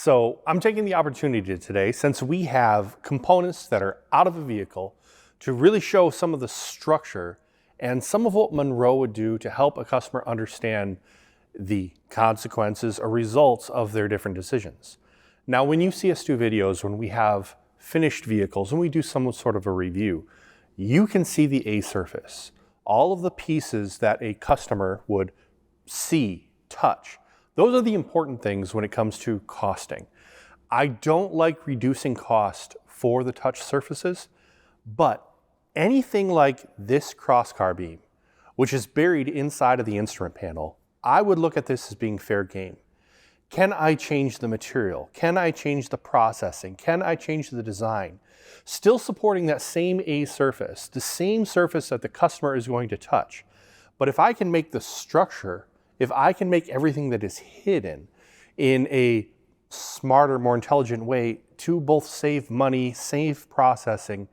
So I'm taking the opportunity today, since we have components that are out of a vehicle, to really show some of the structure and some of what Munro would do to help a customer understand the consequences or results of their different decisions. Now, when you see us do videos, when we have finished vehicles and we do some sort of a review, you can see the A surface, all of the pieces that a customer would see, touch. Those are the important things when it comes to costing. I don't like reducing cost for the touch surfaces, but anything like this crosscar beam, which is buried inside of the instrument panel, I would look at this as being fair game. Can I change the material? Can I change the processing? Can I change the design? Still supporting that same A surface, the same surface that the customer is going to touch. But if I can make the structure, if I can make everything that is hidden in a smarter, more intelligent way to both save money, save processing,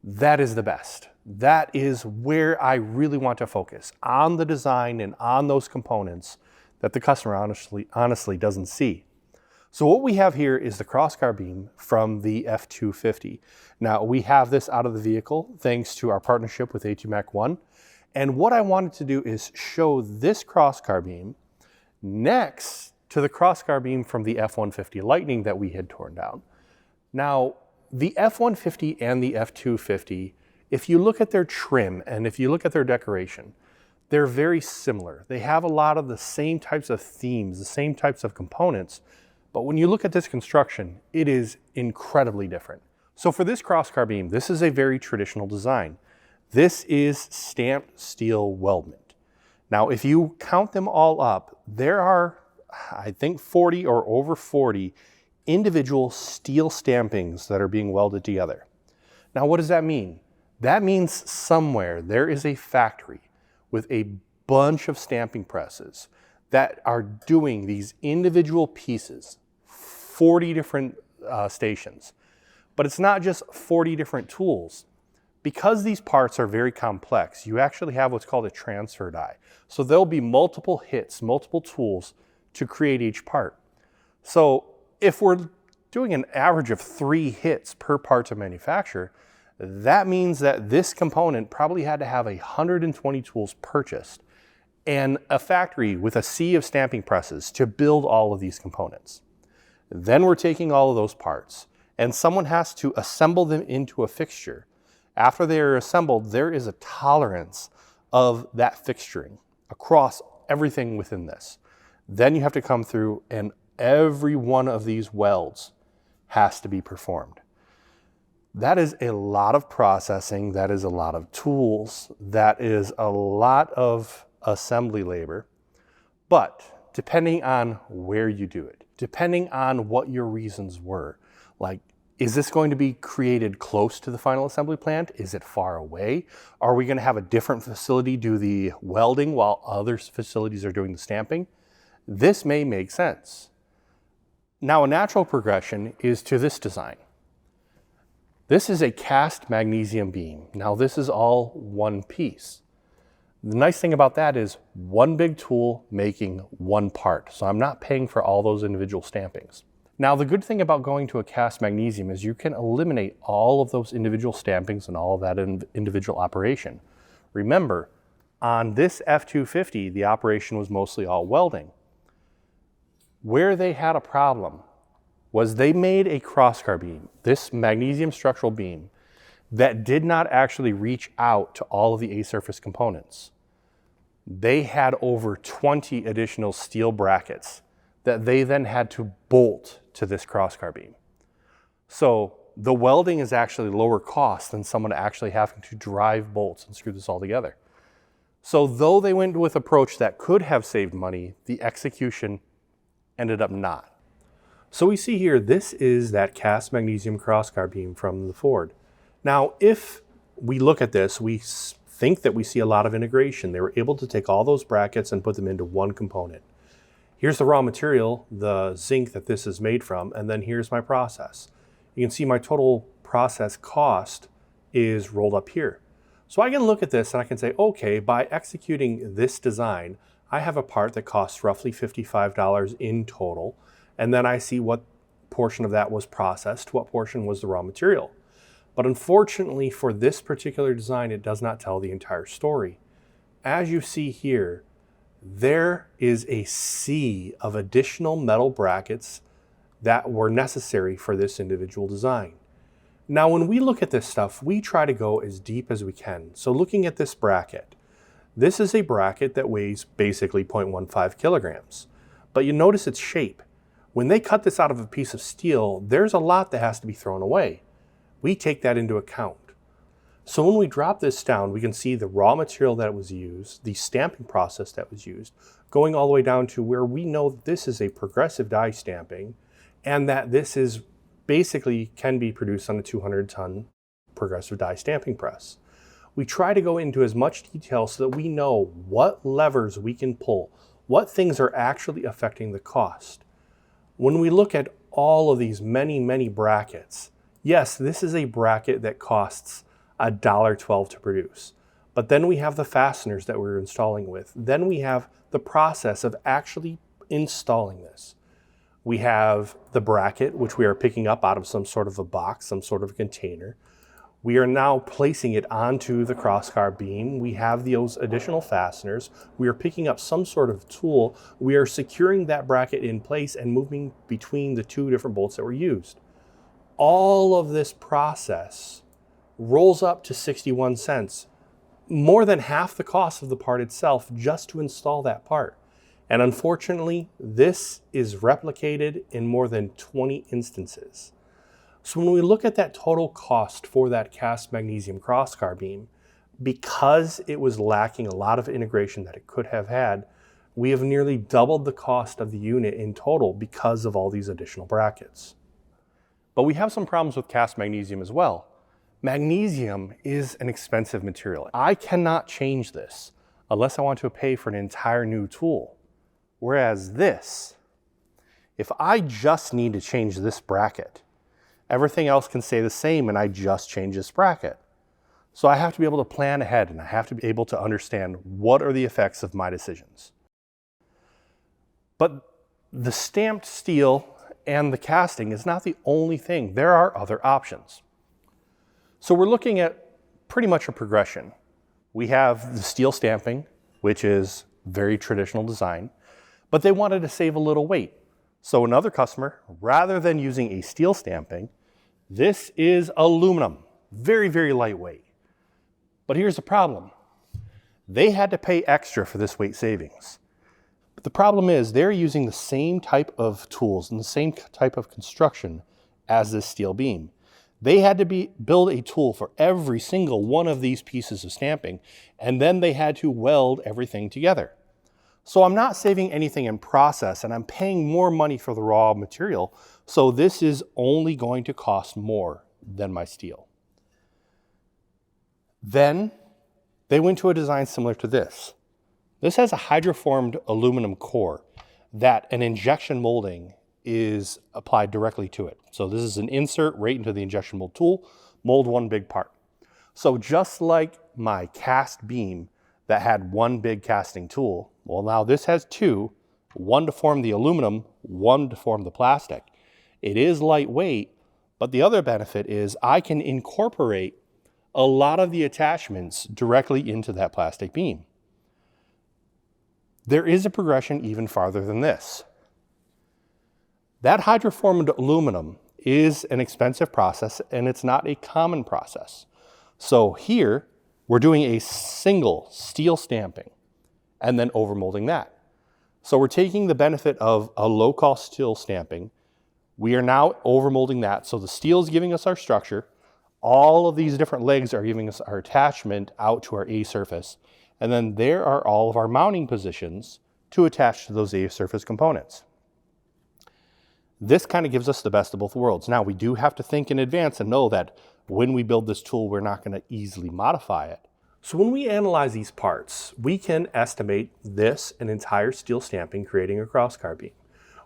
that is the best. That is where I really want to focus, on the design and on those components that the customer honestly doesn't see. So what we have here is the crosscar beam from the F250. Now, we have this out of the vehicle thanks to our partnership with A2Mac1. And what I wanted to do is show this crosscar beam next to the crosscar beam from the F150 Lightning that we had torn down. Now, the F150 and the F250, if you look at their trim and if you look at their decoration, they're very similar. They have a lot of the same types of themes, the same types of components, but when you look at this construction, it is incredibly different. So for this crosscar beam, this is a very traditional design. This is stamped steel weldment. Now, if you count them all up, there are, I think, 40 or over 40 individual steel stampings that are being welded together. Now, what does that mean? That means somewhere there is a factory with a bunch of stamping presses that are doing these individual pieces, 40 different stations. But it's not just 40 different tools. Because these parts are very complex, you actually have what's called a transfer die. So there'll be multiple hits, multiple tools to create each part. So if we're doing an average of 3 hits per part to manufacture, that means that this component probably had to have 120 tools purchased and a factory with a sea of stamping presses to build all of these components. Then we're taking all of those parts and someone has to assemble them into a fixture. After they are assembled, there is a tolerance of that fixturing across everything within this. Then you have to come through and every one of these welds has to be performed. That is a lot of processing, that is a lot of tools, that is a lot of assembly labor. But depending on where you do it, depending on what your reasons were, like, is this going to be created close to the final assembly plant? Is it far away? Are we going to have a different facility do the welding while other facilities are doing the stamping? This may make sense. Now, a natural progression is to this design. This is a cast magnesium beam. Now, this is all one piece. The nice thing about that is one big tool making one part. So I'm not paying for all those individual stampings. Now, the good thing about going to a cast magnesium is you can eliminate all of those individual stampings and all of that individual operation. Remember, on this F250, the operation was mostly all welding. Where they had a problem was they made a crosscar beam, this magnesium structural beam, that did not actually reach out to all of the A-surface components. They had over 20 additional steel brackets that they then had to bolt to this crosscar beam. So the welding is actually lower cost than someone actually having to drive bolts and screw this all together. So though they went with an approach that could have saved money, the execution ended up not. So we see here, this is that cast magnesium crosscar beam from the Ford. Now, if we look at this, we think that we see a lot of integration. They were able to take all those brackets and put them into one component. Here's the raw material, the zinc that this is made from, and then here's my process. You can see my total process cost is rolled up here. So I can look at this and I can say, okay, by executing this design, I have a part that costs roughly $55 in total, and then I see what portion of that was processed, what portion was the raw material. But unfortunately for this particular design, it does not tell the entire story. As you see here, there is a sea of additional metal brackets that were necessary for this individual design. Now, when we look at this stuff, we try to go as deep as we can. So looking at this bracket, this is a bracket that weighs basically 0.15 kilograms. But you notice its shape. When they cut this out of a piece of steel, there's a lot that has to be thrown away. We take that into account. So when we drop this down, we can see the raw material that was used, the stamping process that was used, going all the way down to where we know that this is a progressive die stamping and that this is basically can be produced on a 200-ton progressive die stamping press. We try to go into as much detail so that we know what levers we can pull, what things are actually affecting the cost. When we look at all of these many brackets, yes, this is a bracket that costs $1.12 to produce. But then we have the fasteners that we're installing with. Then we have the process of actually installing this. We have the bracket, which we are picking up out of some sort of a box, some sort of a container. We are now placing it onto the crosscar beam. We have those additional fasteners. We are picking up some sort of tool. We are securing that bracket in place and moving between the two different bolts that were used. All of this process rolls up to 61 cents, more than half the cost of the part itself just to install that part. And unfortunately, this is replicated in more than 20 instances. So when we look at that total cost for that cast magnesium crosscar beam, because it was lacking a lot of integration that it could have had, we have nearly doubled the cost of the unit in total because of all these additional brackets. But we have some problems with cast magnesium as well. Magnesium is an expensive material. I cannot change this unless I want to pay for an entire new tool. Whereas this, if I just need to change this bracket, everything else can stay the same and I just change this bracket. So I have to be able to plan ahead and I have to be able to understand what are the effects of my decisions. But the stamped steel and the casting is not the only thing. There are other options. So we're looking at pretty much a progression. We have the steel stamping, which is very traditional design, but they wanted to save a little weight. So another customer, rather than using a steel stamping, this is aluminum, very lightweight. But here's the problem. They had to pay extra for this weight savings. But the problem is they're using the same type of tools and the same type of construction as this steel beam. They had to build a tool for every single one of these pieces of stamping, and then they had to weld everything together. So I'm not saving anything in process, and I'm paying more money for the raw material, so this is only going to cost more than my steel. Then they went to a design similar to this. This has a hydroformed aluminum core that an injection molding is applied directly to it. So this is an insert right into the injection mold tool, mold one big part. So just like my cast beam that had one big casting tool, well now this has two, one to form the aluminum, one to form the plastic. It is lightweight, but the other benefit is I can incorporate a lot of the attachments directly into that plastic beam. There is a progression even farther than this. That hydroformed aluminum is an expensive process and it's not a common process. So here we're doing a single steel stamping and then overmolding that. So we're taking the benefit of a low-cost steel stamping. We are now overmolding that. So the steel is giving us our structure. All of these different legs are giving us our attachment out to our A surface. And then there are all of our mounting positions to attach to those A surface components. This kind of gives us the best of both worlds. Now we do have to think in advance and know that when we build this tool, we're not going to easily modify it. So when we analyze these parts, we can estimate this an entire steel stamping creating a crosscar beam.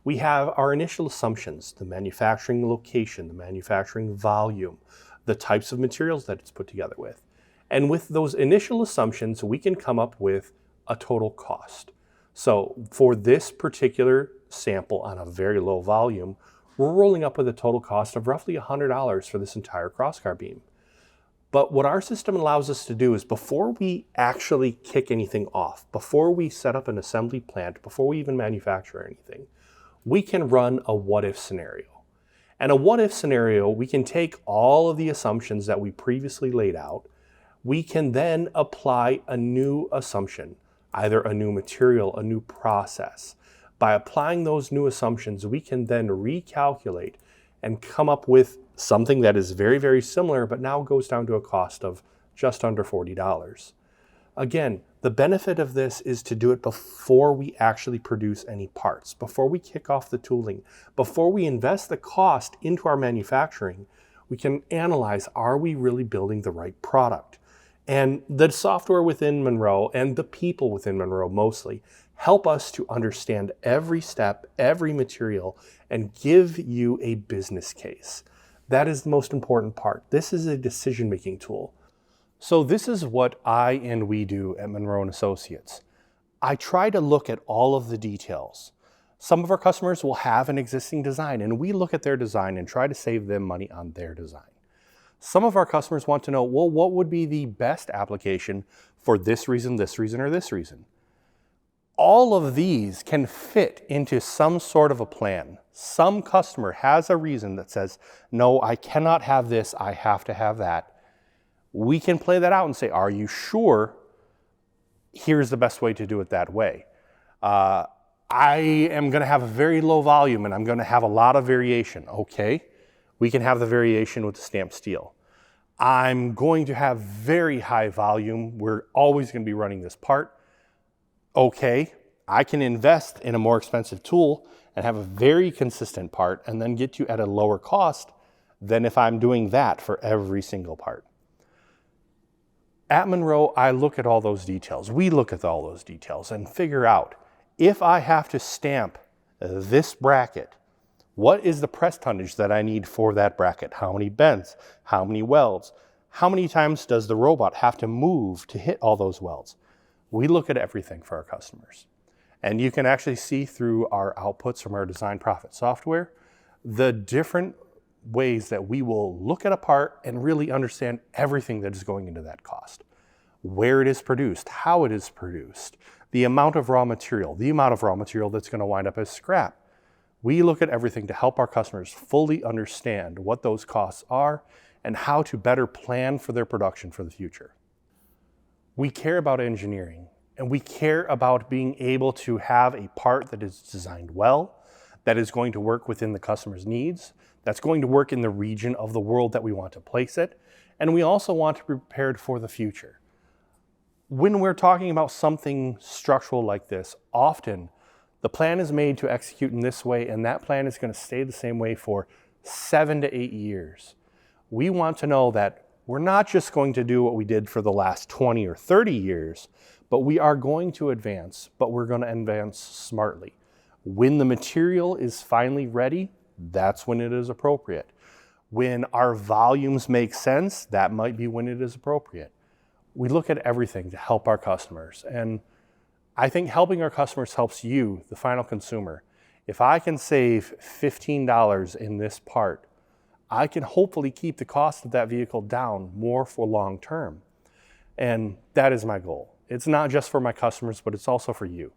We have our initial assumptions, the manufacturing location, the manufacturing volume, the types of materials that it's put together with. And with those initial assumptions, we can come up with a total cost. So for this particular sample on a very low volume, we're rolling up with a total cost of roughly $100 for this entire crosscar beam. But what our system allows us to do is before we actually kick anything off, before we set up an assembly plant, before we even manufacture anything, we can run a what-if scenario. And a what-if scenario, we can take all of the assumptions that we previously laid out. We can then apply a new assumption, either a new material, a new process. By applying those new assumptions, we can then recalculate and come up with something that is very, very similar, but now goes down to a cost of just under $40. Again, the benefit of this is to do it before we actually produce any parts, before we kick off the tooling, before we invest the cost into our manufacturing. We can analyze, are we really building the right product? And the software within Munro and the people within Munro mostly help us to understand every step, every material, and give you a business case. That is the most important part. This is a decision-making tool. So this is what I and we do at Munro Associates. I try to look at all of the details. Some of our customers will have an existing design, and we look at their design and try to save them money on their design. Some of our customers want to know, well, what would be the best application for this reason, or this reason? All of these can fit into some sort of a plan. Some customer has a reason that says, no, I cannot have this, I have to have that. We can play that out and say, are you sure? Here's the best way to do it that way. I am going to have a very low volume and I'm going to have a lot of variation. Okay, we can have the variation with the stamped steel. I'm going to have very high volume. We're always going to be running this part. Okay, I can invest in a more expensive tool and have a very consistent part and then get you at a lower cost than if I'm doing that for every single part. At Munro, I look at all those details. We look at all those details and figure out, if I have to stamp this bracket, what is the press tonnage that I need for that bracket? How many bends? How many welds? How many times does the robot have to move to hit all those welds? We look at everything for our customers. And you can actually see through our outputs from our Design Profit software, the different ways that we will look at a part and really understand everything that is going into that cost. Where it is produced, how it is produced, the amount of raw material that's going to wind up as scrap. We look at everything to help our customers fully understand what those costs are and how to better plan for their production for the future. We care about engineering, and we care about being able to have a part that is designed well, that is going to work within the customer's needs, that's going to work in the region of the world that we want to place it, and we also want to be prepared for the future. When we're talking about something structural like this, often the plan is made to execute in this way, and that plan is going to stay the same way for 7 to 8 years. We want to know that we're not just going to do what we did for the last 20 or 30 years, but we are going to advance, but we're going to advance smartly. When the material is finally ready, that's when it is appropriate. When our volumes make sense, that might be when it is appropriate. We look at everything to help our customers, and I think helping our customers helps you, the final consumer. If I can save $15 in this part, I can hopefully keep the cost of that vehicle down more for long term. And that is my goal. It's not just for my customers, but it's also for you.